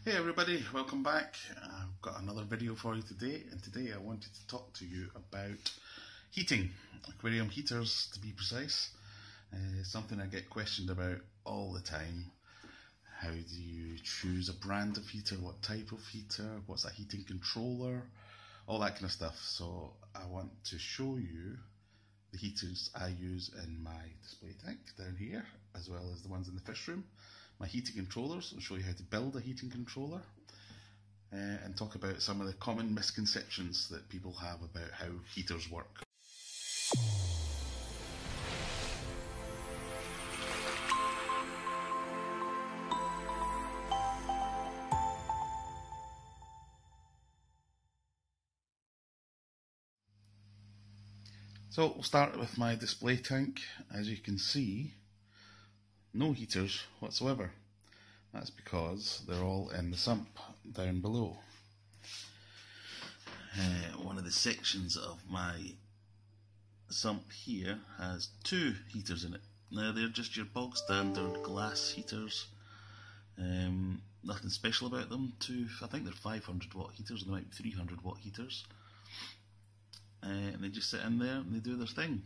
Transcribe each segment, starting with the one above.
Hey everybody, welcome back. I've got another video for you today, and today I wanted to talk to you about heating, aquarium heaters to be precise. Something I get questioned about all the time. How do you choose a brand of heater, what type of heater, what's a heating controller, all that kind of stuff. So I want to show you the heaters I use in my display tank down here, as well as the ones in the fish room. My heating controllers. I'll show you how to build a heating controller and talk about some of the common misconceptions that people have about how heaters work. So we'll start with my display tank. As you can see, no heaters whatsoever. That's because they're all in the sump down below. One of the sections of my sump here has two heaters in it. Now they're just your bog standard glass heaters. Nothing special about them. I think they're 500 watt heaters, and they might be 300 watt heaters. And they just sit in there and they do their thing.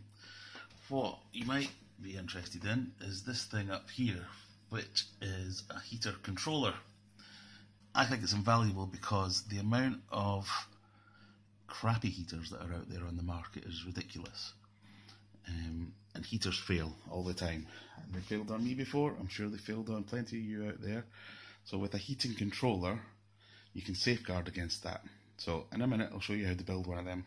What you might be interested in is this thing up here, which is a heater controller. I think it's invaluable because the amount of crappy heaters that are out there on the market is ridiculous. And heaters fail all the time. And they failed on me before, I'm sure they failed on plenty of you out there. So with a heating controller, you can safeguard against that. So in a minute I'll show you how to build one of them.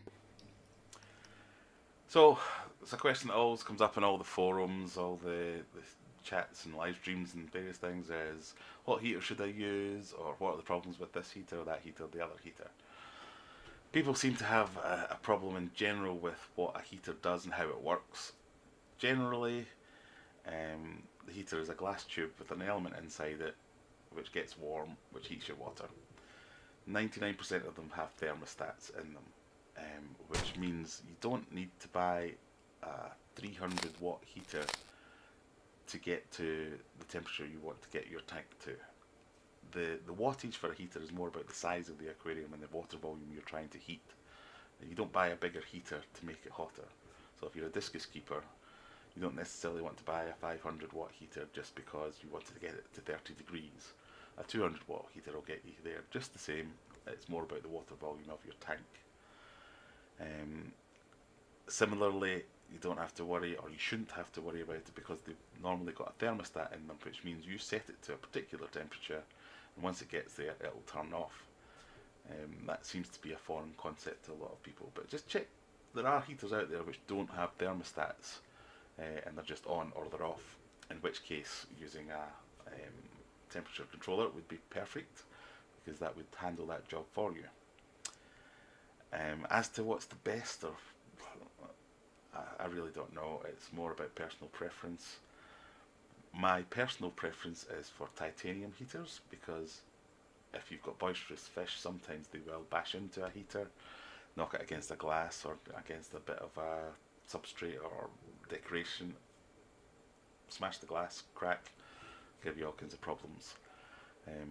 So it's a question that always comes up in all the forums, all the chats and live streams and various things is, what heater should I use, or what are the problems with this heater or that heater or the other heater? People seem to have a problem in general with what a heater does and how it works. Generally, the heater is a glass tube with an element inside it which gets warm, which heats your water. 99% of them have thermostats in them. Which means you don't need to buy a 300 watt heater to get to the temperature you want to get your tank to. The wattage for a heater is more about the size of the aquarium and the water volume you're trying to heat. You don't buy a bigger heater to make it hotter. So if you're a discus keeper, you don't necessarily want to buy a 500 watt heater just because you wanted to get it to 30 degrees. A 200 watt heater will get you there just the same. It's more about the water volume of your tank. Similarly, you don't have to worry, or you shouldn't have to worry about it, because they've normally got a thermostat in them, which means you set it to a particular temperature, and once it gets there, it'll turn off. That seems to be a foreign concept to a lot of people, but just check. There are heaters out there which don't have thermostats, and they're just on or they're off, in which case using a temperature controller would be perfect, because that would handle that job for you. As to what's the best, or I really don't know. It's more about personal preference. My personal preference is for titanium heaters, because if you've got boisterous fish, sometimes they will bash into a heater, knock it against a glass or against a bit of a substrate or decoration, smash the glass, crack, give you all kinds of problems. There's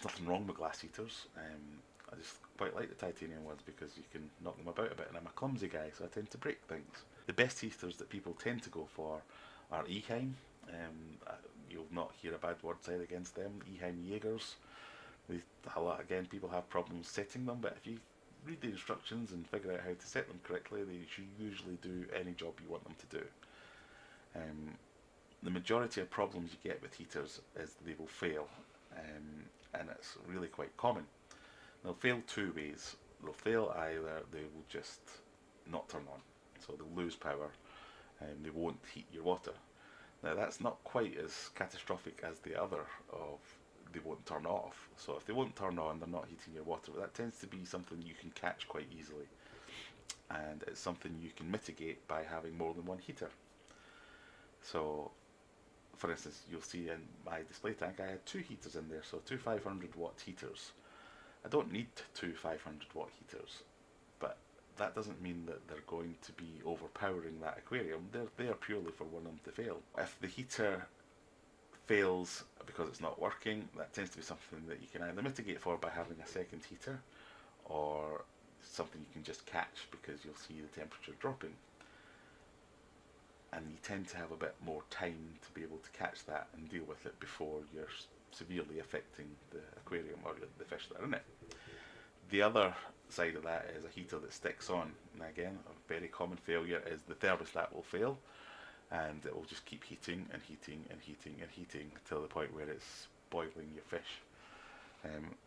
nothing wrong with glass heaters. I just quite like the titanium ones because you can knock them about a bit, and I'm a clumsy guy, so I tend to break things. The best heaters that people tend to go for are Eheim. You'll not hear a bad word said against them. Eheim Jaegers. Again, people have problems setting them, but if you read the instructions and figure out how to set them correctly, they should usually do any job you want them to do. The majority of problems you get with heaters is they will fail, and it's really quite common. They'll fail two ways. They'll fail either they will just not turn on, so they'll lose power and they won't heat your water. Now that's not quite as catastrophic as the other of they won't turn off. So if they won't turn on, they're not heating your water, but that tends to be something you can catch quite easily, and it's something you can mitigate by having more than one heater. So for instance, you'll see in my display tank I had two heaters in there, so two 500 watt heaters. I don't need two 500 watt heaters, but that doesn't mean that they're going to be overpowering that aquarium. They're there purely for one of them to fail. If the heater fails because it's not working, that tends to be something that you can either mitigate for by having a second heater, or something you can just catch because you'll see the temperature dropping. And you tend to have a bit more time to be able to catch that and deal with it before you're severely affecting the aquarium or the fish that are in it. The other side of that is a heater that sticks on. And again, a very common failure is the thermostat will fail, and it will just keep heating and heating and heating and heating until the point where it's boiling your fish.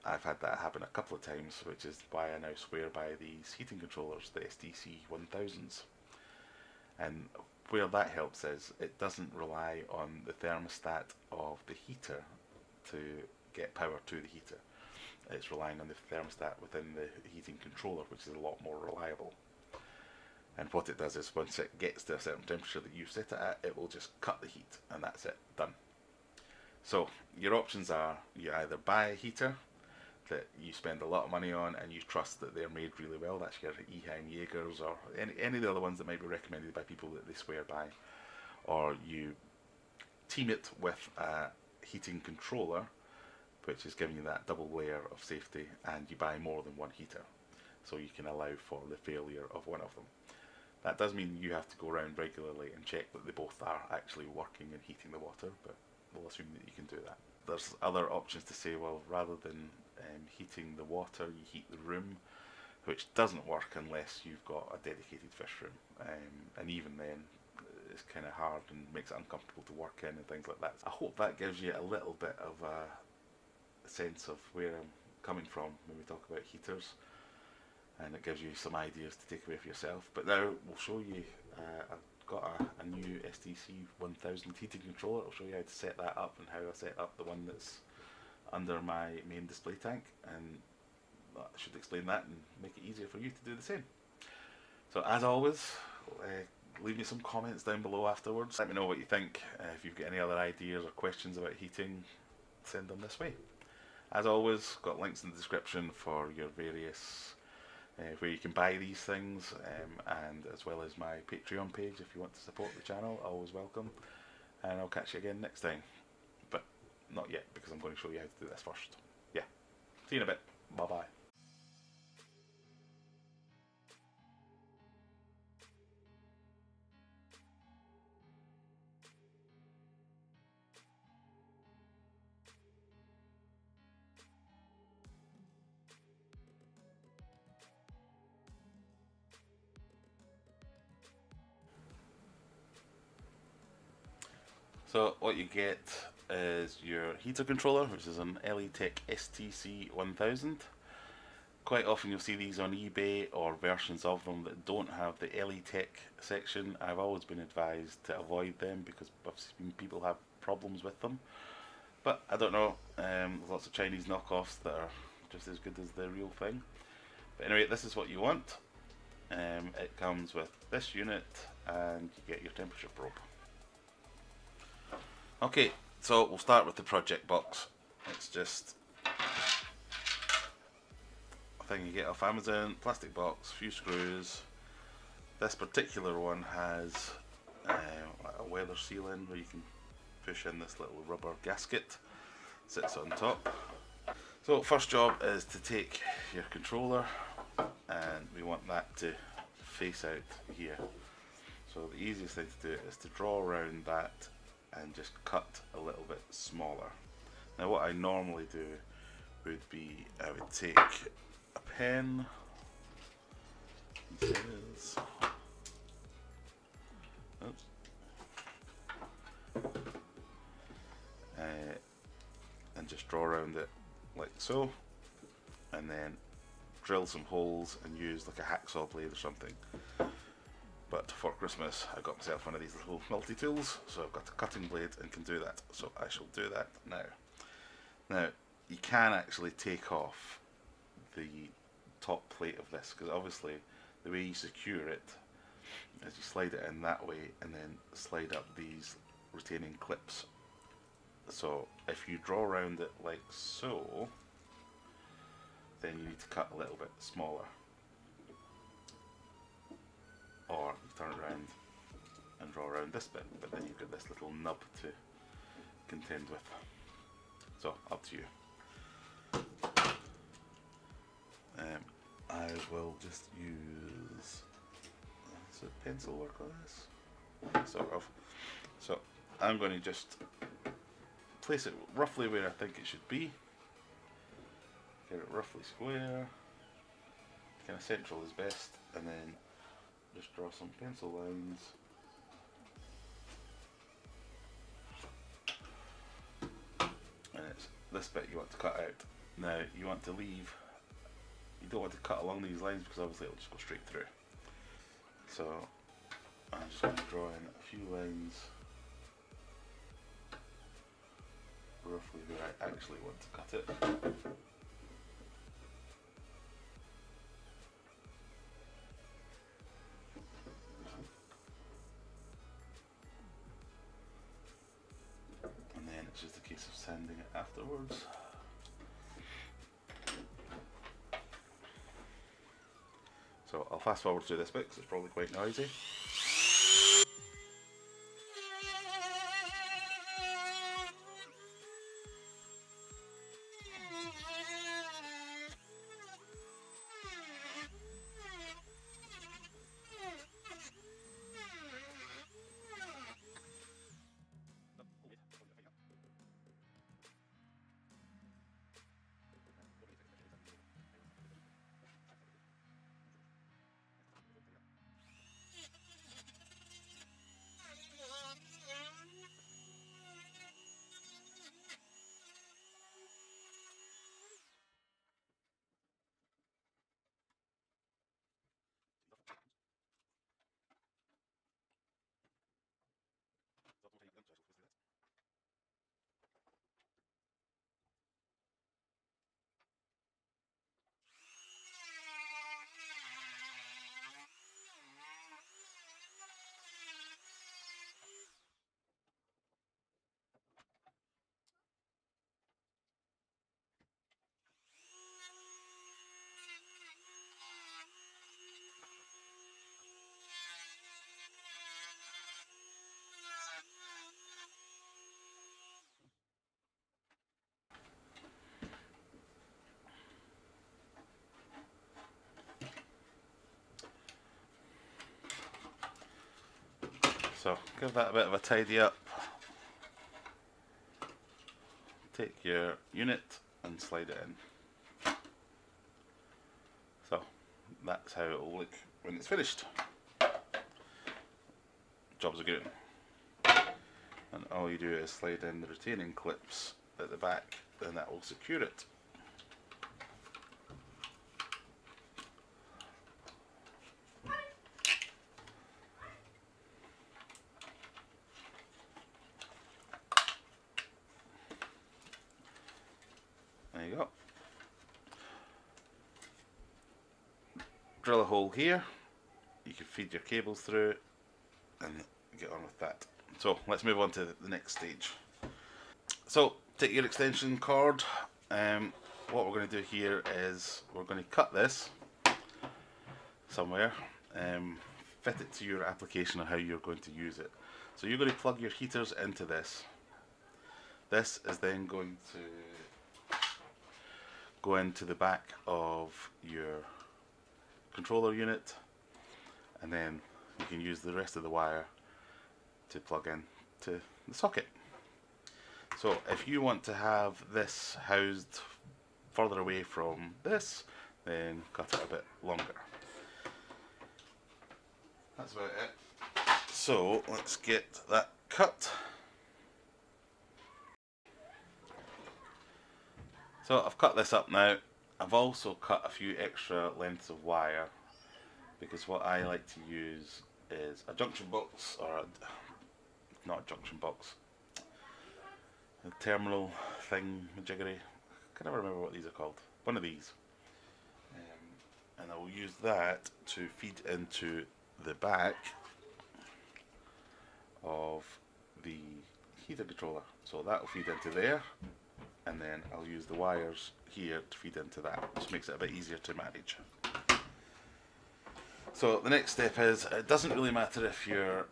I've had that happen a couple of times, which is why I now swear by these heating controllers, the STC 1000s. And where that helps is it doesn't rely on the thermostat of the heater to get power to the heater. It's relying on the thermostat within the heating controller, which is a lot more reliable. And what it does is once it gets to a certain temperature that you set it at, it will just cut the heat, and that's it, done. So your options are, you either buy a heater that you spend a lot of money on and you trust that they're made really well, that's your Eheim Jaegers or any of the other ones that might be recommended by people that they swear by, or you team it with a heating controller which is giving you that double layer of safety, and you buy more than one heater so you can allow for the failure of one of them. That does mean you have to go around regularly and check that they both are actually working and heating the water, but we'll assume that you can do that. There's other options to say, well, rather than heating the water, you heat the room, which doesn't work unless you've got a dedicated fish room, and even then it's kind of hard and makes it uncomfortable to work in and things like that. I hope that gives you a little bit of a sense of where I'm coming from when we talk about heaters, and it gives you some ideas to take away for yourself. But now we'll show you, I've got a new STC 1000 heating controller. I'll show you how to set that up and how I set up the one that's under my main display tank, and I should explain that and make it easier for you to do the same. So as always, leave me some comments down below afterwards. Let me know what you think. If you've got any other ideas or questions about heating, send them this way. As always, got links in the description for your various where you can buy these things, and as well as my Patreon page if you want to support the channel. Always welcome, and I'll catch you again next time, but not yet because I'm going to show you how to do this first. Yeah, see you in a bit. Bye bye. So what you get is your heater controller, which is an Elitech STC 1000. Quite often you'll see these on eBay or versions of them that don't have the Elitech section. I've always been advised to avoid them because I've seen people have problems with them. But I don't know, there's lots of Chinese knockoffs that are just as good as the real thing. But anyway, this is what you want. It comes with this unit, and you get your temperature probe. Okay, so we'll start with the project box. It's just a thing you get off Amazon, plastic box, few screws. This particular one has a weather seal in where you can push in this little rubber gasket. Sits on top. So first job is to take your controller, and we want that to face out here. So the easiest thing to do is to draw around that and just cut a little bit smaller. Now what I normally do would be, I would take a pen, and just draw around it like so, and then drill some holes and use like a hacksaw blade or something. But for Christmas I got myself one of these little multi-tools, so I've got a cutting blade and can do that, so I shall do that now. Now you can actually take off the top plate of this, because obviously the way you secure it is you slide it in that way and then slide up these retaining clips. So if you draw around it like so, then you need to cut a little bit smaller. Or you turn it around and draw around this bit, but then you've got this little nub to contend with. So up to you. I will just use pencil work on this, sort of. So I'm going to just place it roughly where I think it should be. Get it roughly square, kind of central is best, and then just draw some pencil lines. And it's this bit you want to cut out. Now you want to leave, you don't want to cut along these lines because obviously it'll just go straight through. So I'm just going to draw in a few lines roughly where I actually want to cut it. And then it's just a case of sanding it afterwards. So I'll fast forward through this bit because it's probably quite noisy. So give that a bit of a tidy up. Take your unit and slide it in. So that's how it will look when it's finished. Jobs are good. And all you do is slide in the retaining clips at the back, and that will secure it. There you go. Drill a hole here. You can feed your cables through and get on with that. So let's move on to the next stage. So take your extension cord. What we're going to do here is we're going to cut this somewhere, fit it to your application of how you're going to use it. So you're going to plug your heaters into this. This is then going to go into the back of your controller unit, and then you can use the rest of the wire to plug in to the socket. So if you want to have this housed further away from this, then cut it a bit longer. That's about it. So let's get that cut. So I've cut this up now. I've also cut a few extra lengths of wire because what I like to use is a junction box, or not a junction box, a terminal thing, jiggery. I can never remember what these are called. One of these. And I will use that to feed into the back of the heater controller. So that will feed into there, and then I'll use the wires here to feed into that, which makes it a bit easier to manage. So the next step is, it doesn't really matter if your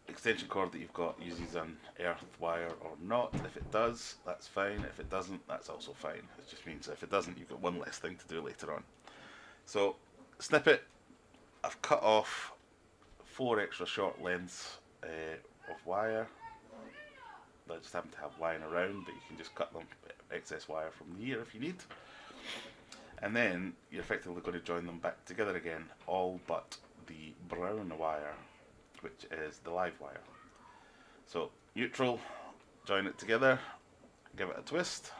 extension cord that you've got uses an earth wire or not. If it does, that's fine. If it doesn't, that's also fine. It just means if it doesn't, you've got one less thing to do later on. So, snippet, I've cut off 4 extra short lengths of wire. I just happen to have lying around, but you can just cut them, excess wire from here if you need. And then you're effectively going to join them back together again, all but the brown wire, which is the live wire. So neutral, join it together, give it a twist.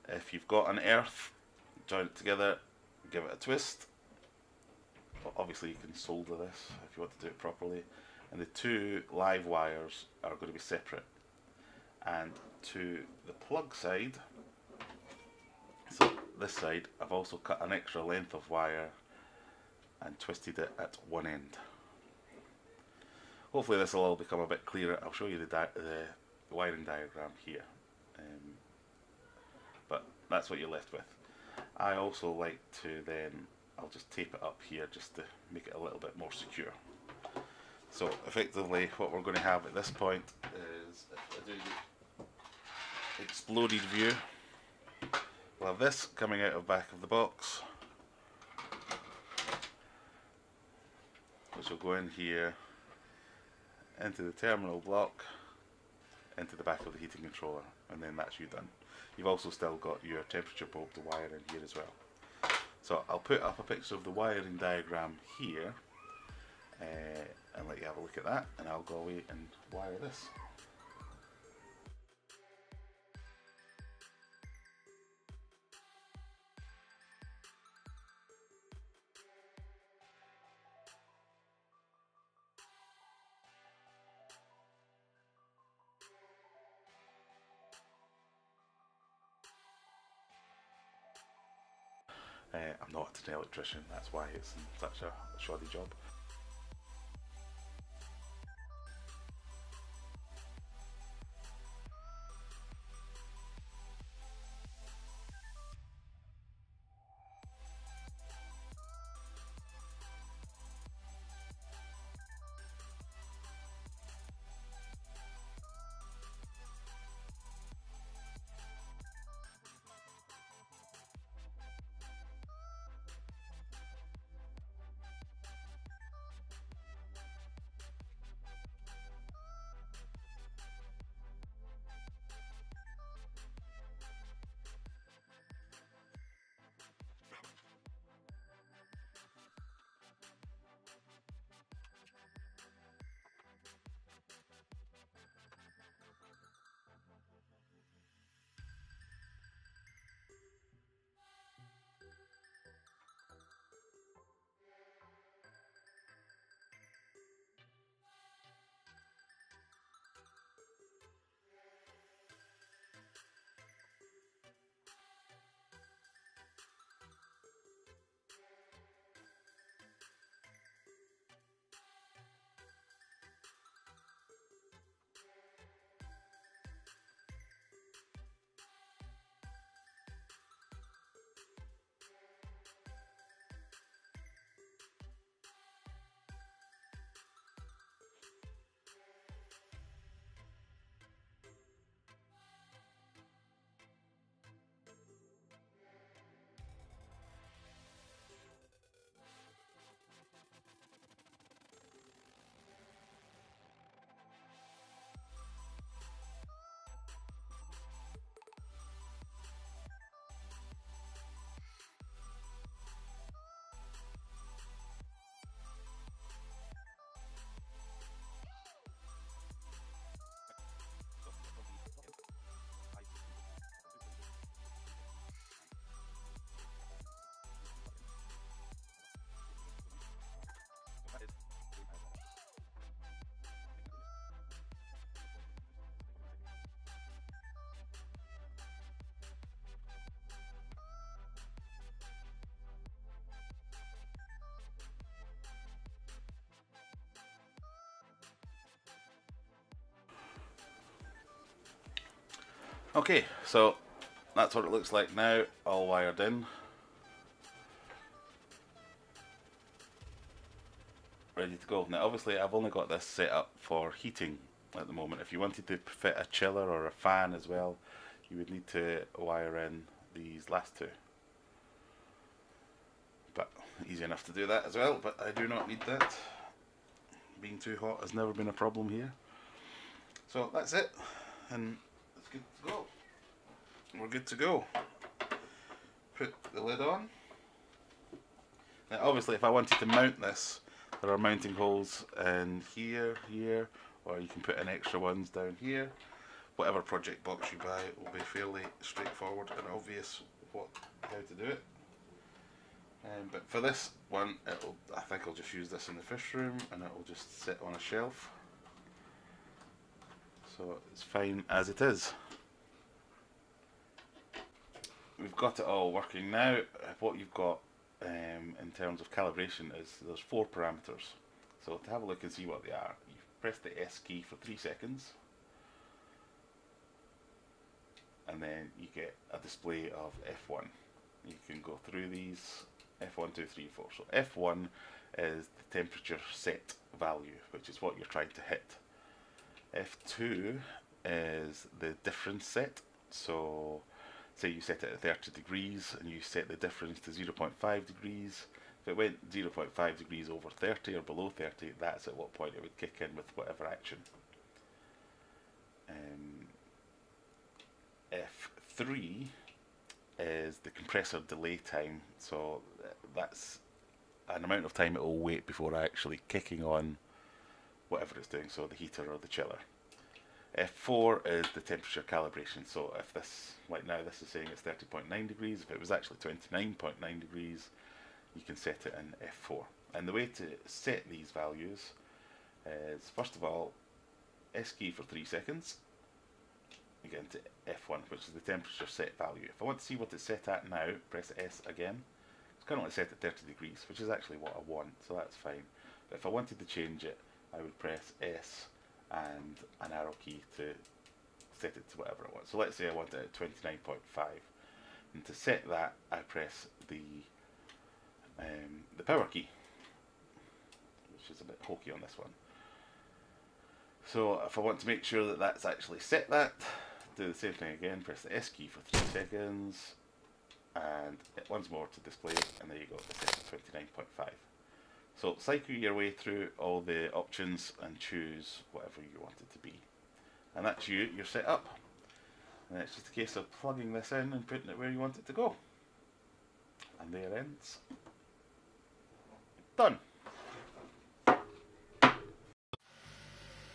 If you've got an earth, join it together, give it a twist. Obviously you can solder this if you want to do it properly. And the 2 live wires are going to be separate. And to the plug side, so this side, I've also cut an extra length of wire and twisted it at one end. Hopefully this will all become a bit clearer. I'll show you the wiring diagram here. But that's what you're left with. I also like to then, I'll just tape it up here just to make it a little bit more secure. So effectively what we're going to have at this point is, if I do the exploded view, we'll have this coming out of the back of the box, which will go in here, into the terminal block, into the back of the heating controller, and then that's you done. You've also still got your temperature probe to wire in here as well. So I'll put up a picture of the wiring diagram here and let you have a look at that, and I'll go away and wire this. I'm not an electrician, that's why it's such a shoddy job. Okay, so that's what it looks like now, all wired in, ready ready to go. Now obviously I've only got this set up for heating at the moment. If you wanted to fit a chiller or a fan as well, you would need to wire in these last two. But easy enough to do that as well, but I do not need that. Being too hot has never been a problem here. So that's it, and it's good to go. We're good to go. Put the lid on. Now obviously if I wanted to mount this, there are mounting holes in here, here, or you can put in extra ones down here. Whatever project box you buy, it will be fairly straightforward and obvious how to do it. But for this one, I think I'll just use this in the fish room, and it will just sit on a shelf. So it's fine as it is. We've got it all working now. What you've got in terms of calibration is there's 4 parameters. So to have a look and see what they are, you press the S key for 3 seconds, and then you get a display of F1. You can go through these. F1, 2, 3, 4. So F1 is the temperature set value, which is what you're trying to hit. F2 is the difference set. So say you set it at 30 degrees and you set the difference to 0.5 degrees. If it went 0.5 degrees over 30 or below 30, that's at what point it would kick in with whatever action. F3 is the compressor delay time, so that's an amount of time it will wait before actually kicking on whatever it's doing, so the heater or the chiller. F4 is the temperature calibration, so if this, like now this is saying it's 30.9 degrees, if it was actually 29.9 degrees, you can set it in F4. And the way to set these values is, first of all, S key for 3 seconds, again to F1, which is the temperature set value. If I want to see what it's set at now, press S again. It's currently set at 30 degrees, which is actually what I want, so that's fine. But if I wanted to change it, I would press S and an arrow key to set it to whatever I want. So let's say I want it at 29.5, and to set that I press the power key, which is a bit hokey on this one. So if I want to make sure that that's actually set that, do the same thing again, press the S key for 3 seconds, and once more to display it, and there you go, it's set at 29.5. So cycle your way through all the options and choose whatever you want it to be. And that's you're set up. And it's just a case of plugging this in and putting it where you want it to go. And there ends. Done. And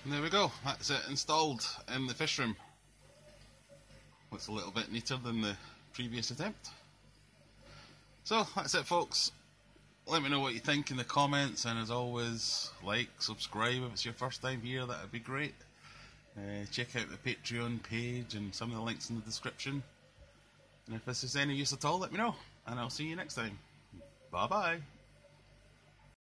there we go, that's it installed in the fish room. Looks a little bit neater than the previous attempt. So that's it, folks. Let me know what you think in the comments, and as always, like, subscribe if it's your first time here, that would be great. Check out the Patreon page and some of the links in the description. And if this is any use at all, let me know, and I'll see you next time. Bye bye.